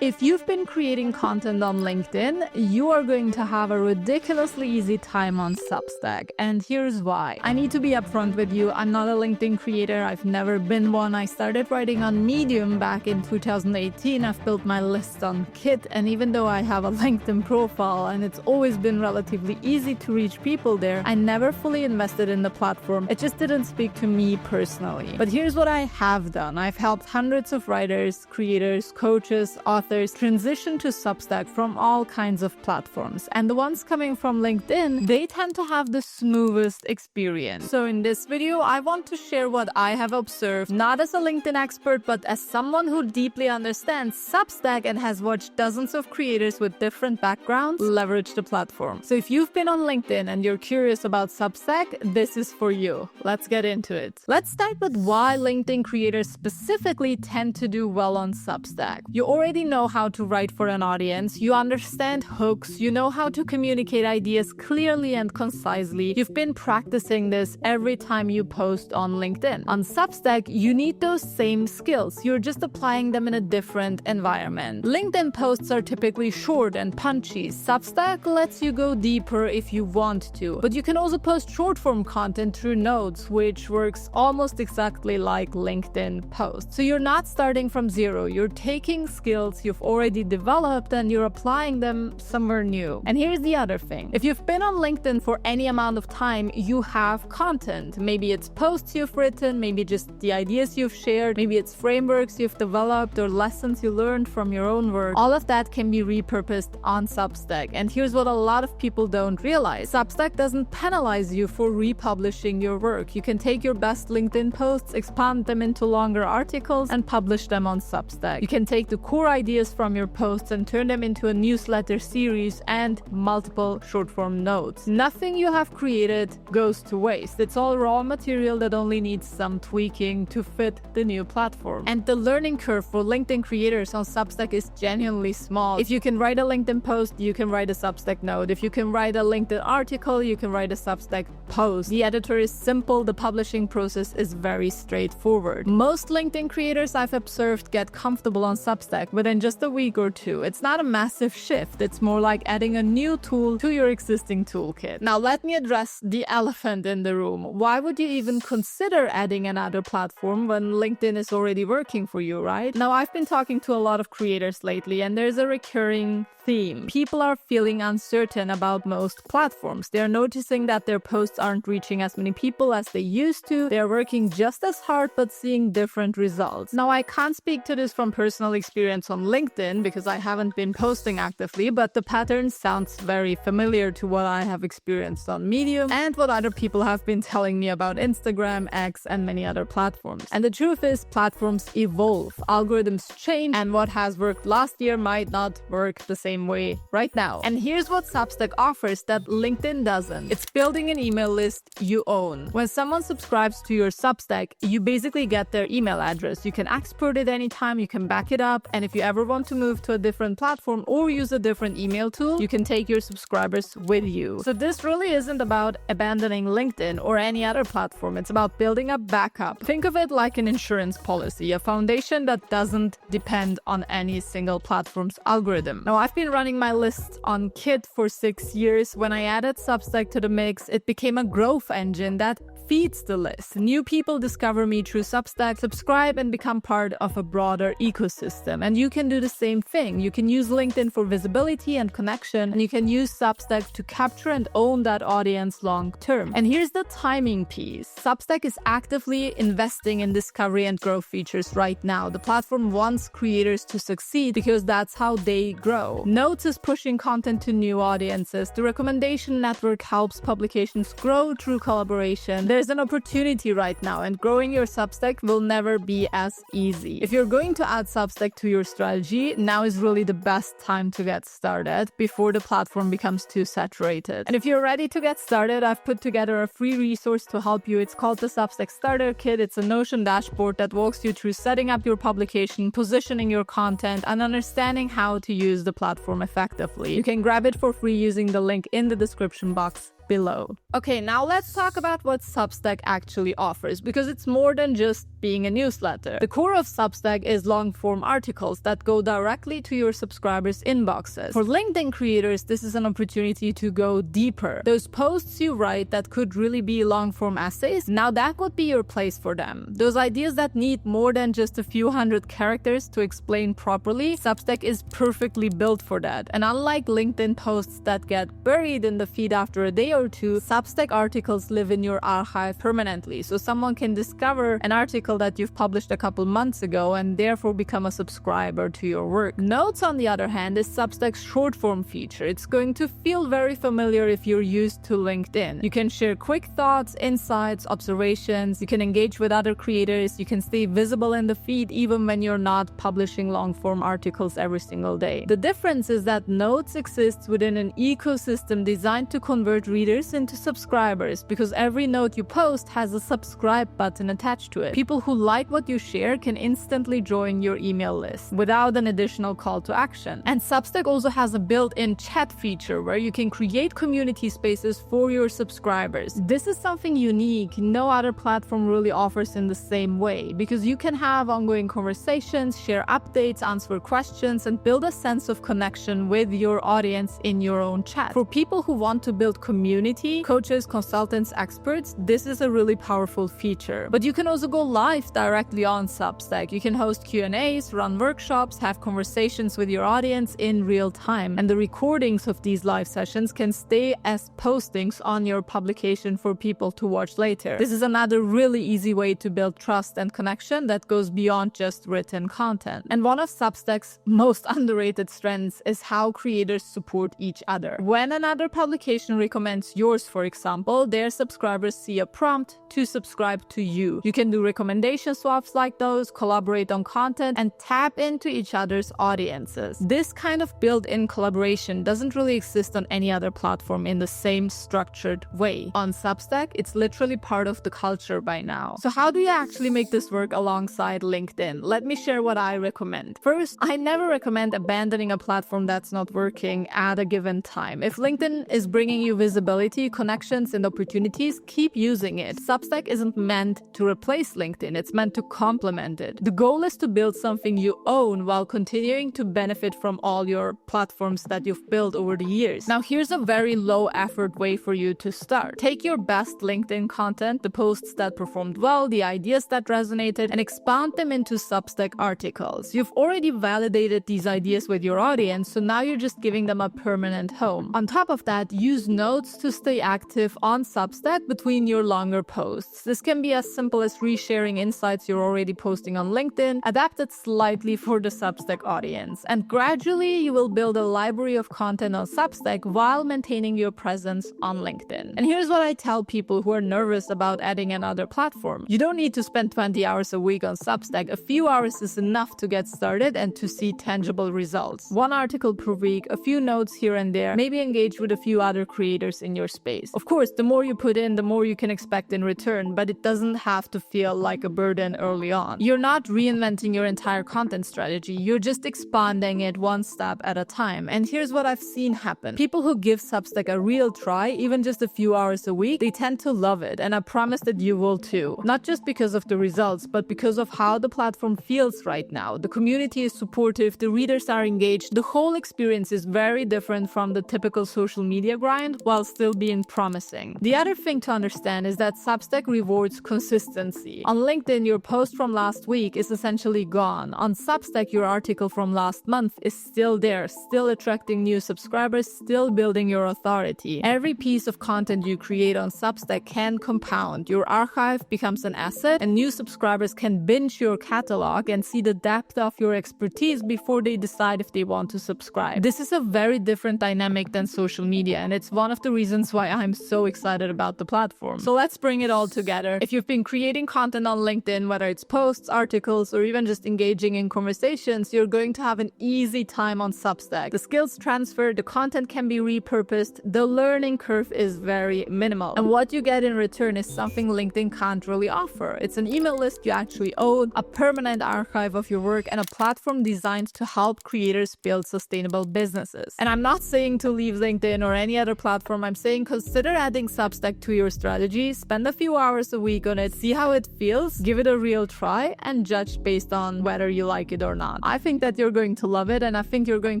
If you've been creating content on LinkedIn, you are going to have a ridiculously easy time on Substack. And here's why. I need to be upfront with you. I'm not a LinkedIn creator. I've never been one. I started writing on Medium back in 2018. I've built my list on Kit. And even though I have a LinkedIn profile and it's always been relatively easy to reach people there, I never fully invested in the platform. It just didn't speak to me personally. But here's what I have done. I've helped hundreds of writers, creators, coaches, authors transition to Substack from all kinds of platforms. And the ones coming from LinkedIn, they tend to have the smoothest experience. So in this video, I want to share what I have observed, not as a LinkedIn expert, but as someone who deeply understands Substack and has watched dozens of creators with different backgrounds leverage the platform. So if you've been on LinkedIn and you're curious about Substack, this is for you. Let's get into it. Let's start with why LinkedIn creators specifically tend to do well on Substack. You already know how to write for an audience, you understand hooks, you know how to communicate ideas clearly and concisely. You've been practicing this every time you post on LinkedIn. On Substack, you need those same skills. You're just applying them in a different environment. LinkedIn posts are typically short and punchy. Substack lets you go deeper if you want to, but you can also post short-form content through notes, which works almost exactly like LinkedIn posts. So you're not starting from zero. You're taking skills you've already developed and you're applying them somewhere new. And here's the other thing. If you've been on LinkedIn for any amount of time, you have content. Maybe it's posts you've written, maybe just the ideas you've shared, maybe it's frameworks you've developed or lessons you learned from your own work. All of that can be repurposed on Substack. And here's what a lot of people don't realize. Substack doesn't penalize you for republishing your work. You can take your best LinkedIn posts, expand them into longer articles, and publish them on Substack. You can take the core ideas from your posts and turn them into a newsletter series and multiple short-form notes. Nothing you have created goes to waste. It's all raw material that only needs some tweaking to fit the new platform. And the learning curve for LinkedIn creators on Substack is genuinely small. If you can write a LinkedIn post, you can write a Substack note. If you can write a LinkedIn article, you can write a Substack post. The editor is simple. The publishing process is very straightforward. Most LinkedIn creators I've observed get comfortable on Substack within just a week or two. It's not a massive shift. It's more like adding a new tool to your existing toolkit. Now let me address the elephant in the room. Why would you even consider adding another platform when LinkedIn is already working for you, right? Now I've been talking to a lot of creators lately and there's a recurring theme. People are feeling uncertain about most platforms. They're noticing that their posts aren't reaching as many people as they used to. They're working just as hard but seeing different results. Now I can't speak to this from personal experience on LinkedIn because I haven't been posting actively, but the pattern sounds very familiar to what I have experienced on Medium and what other people have been telling me about Instagram, X, and many other platforms. And the truth is, platforms evolve, algorithms change, and what has worked last year might not work the same way right now. And here's what Substack offers that LinkedIn doesn't. It's building an email list you own. When someone subscribes to your Substack, you basically get their email address. You can export it anytime, you can back it up, and if you ever want to move to a different platform or use a different email tool, you can take your subscribers with you. So this really isn't about abandoning LinkedIn or any other platform. It's about building a backup. Think of it like an insurance policy, a foundation that doesn't depend on any single platform's algorithm. Now, I've been running my list on Kit for 6 years. When I added Substack to the mix, it became a growth engine that feeds the list. New people discover me through Substack, subscribe, and become part of a broader ecosystem. And you can do the same thing. You can use LinkedIn for visibility and connection, and you can use Substack to capture and own that audience long term. And here's the timing piece. Substack is actively investing in discovery and growth features right now. The platform wants creators to succeed because that's how they grow. Notes is pushing content to new audiences. The recommendation network helps publications grow through collaboration. There's an opportunity right now, and growing your Substack will never be as easy. If you're going to add Substack to your strategy, now is really the best time to get started before the platform becomes too saturated. And if you're ready to get started, I've put together a free resource to help you. It's called the Substack Starter Kit. It's a Notion dashboard that walks you through setting up your publication, positioning your content, and understanding how to use the platform effectively. You can grab it for free using the link in the description box below. Okay, now let's talk about what Substack actually offers, because it's more than just being a newsletter. The core of Substack is long-form articles that go directly to your subscribers' inboxes. For LinkedIn creators, this is an opportunity to go deeper. Those posts you write that could really be long-form essays, now that would be your place for them. Those ideas that need more than just a few hundred characters to explain properly, Substack is perfectly built for that. And unlike LinkedIn posts that get buried in the feed after a day or two, Substack articles live in your archive permanently. So someone can discover an article that you've published a couple months ago and therefore become a subscriber to your work. Notes, on the other hand, is Substack's short form feature. It's going to feel very familiar if you're used to LinkedIn. You can share quick thoughts, insights, observations. You can engage with other creators. You can stay visible in the feed even when you're not publishing long form articles every single day. The difference is that Notes exists within an ecosystem designed to convert readers into subscribers, because every note you post has a subscribe button attached to it. People who like what you share can instantly join your email list without an additional call to action. And Substack also has a built-in chat feature where you can create community spaces for your subscribers. This is something unique no other platform really offers in the same way, because you can have ongoing conversations, share updates, answer questions, and build a sense of connection with your audience in your own chat. For people who want to build community, coaches, consultants, experts, this is a really powerful feature. But you can also go live directly on Substack. You can host Q&As, run workshops, have conversations with your audience in real time. And the recordings of these live sessions can stay as postings on your publication for people to watch later. This is another really easy way to build trust and connection that goes beyond just written content. And one of Substack's most underrated strengths is how creators support each other. When another publication recommends yours, for example, their subscribers see a prompt to subscribe to you. You can do recommendation swaps like those, collaborate on content, and tap into each other's audiences. This kind of built-in collaboration doesn't really exist on any other platform in the same structured way. On Substack, it's literally part of the culture by now. So how do you actually make this work alongside LinkedIn? Let me share what I recommend. First, I never recommend abandoning a platform that's not working at a given time. If LinkedIn is bringing you visibility, connections, and opportunities, keep using it. Substack isn't meant to replace LinkedIn, it's meant to complement it. The goal is to build something you own while continuing to benefit from all your platforms that you've built over the years. Now, here's a very low effort way for you to start. Take your best LinkedIn content, the posts that performed well, the ideas that resonated, and expand them into Substack articles. You've already validated these ideas with your audience, so now you're just giving them a permanent home. On top of that, use Notes to stay active on Substack between your longer posts. This can be as simple as resharing insights you're already posting on LinkedIn, adapted slightly for the Substack audience. And gradually, you will build a library of content on Substack while maintaining your presence on LinkedIn. And here's what I tell people who are nervous about adding another platform. You don't need to spend 20 hours a week on Substack. A few hours is enough to get started and to see tangible results. One article per week, a few notes here and there, maybe engage with a few other creators in your space. Of course, the more you put in, the more you can expect in return, but it doesn't have to feel like a burden early on. You're not reinventing your entire content strategy, you're just expanding it one step at a time. And here's what I've seen happen. People who give Substack a real try, even just a few hours a week, they tend to love it, and I promise that you will too. Not just because of the results, but because of how the platform feels right now. The community is supportive, the readers are engaged, the whole experience is very different from the typical social media grind while still being promising. The other thing to understand is that Substack rewards consistency. On LinkedIn, your post from last week is essentially gone. On Substack, your article from last month is still there, still attracting new subscribers, still building your authority. Every piece of content you create on Substack can compound. Your archive becomes an asset, and new subscribers can binge your catalog and see the depth of your expertise before they decide if they want to subscribe. This is a very different dynamic than social media, and it's one of the reasons why I'm so excited about the platform. So let's bring it all together. If you've been creating content on LinkedIn, whether it's posts, articles, or even just engaging in conversations, you're going to have an easy time on Substack. The skills transfer, the content can be repurposed, the learning curve is very minimal. And what you get in return is something LinkedIn can't really offer. It's an email list you actually own, a permanent archive of your work, and a platform designed to help creators build sustainable businesses. And I'm not saying to leave LinkedIn or any other platform, I'm saying consider adding Substack to your strategy, spend a few hours a week on it, see how it feels, give it a real try, and judge based on whether you like it or not. I think that you're going to love it, and I think you're going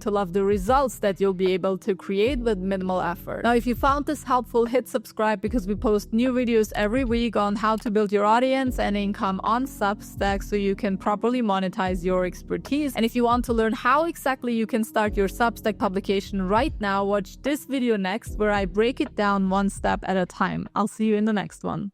to love the results that you'll be able to create with minimal effort. Now, if you found this helpful, hit subscribe because we post new videos every week on how to build your audience and income on Substack so you can properly monetize your expertise. And if you want to learn how exactly you can start your Substack publication right now, watch this video next where I break it down one step at a time. I'll see you in the next one.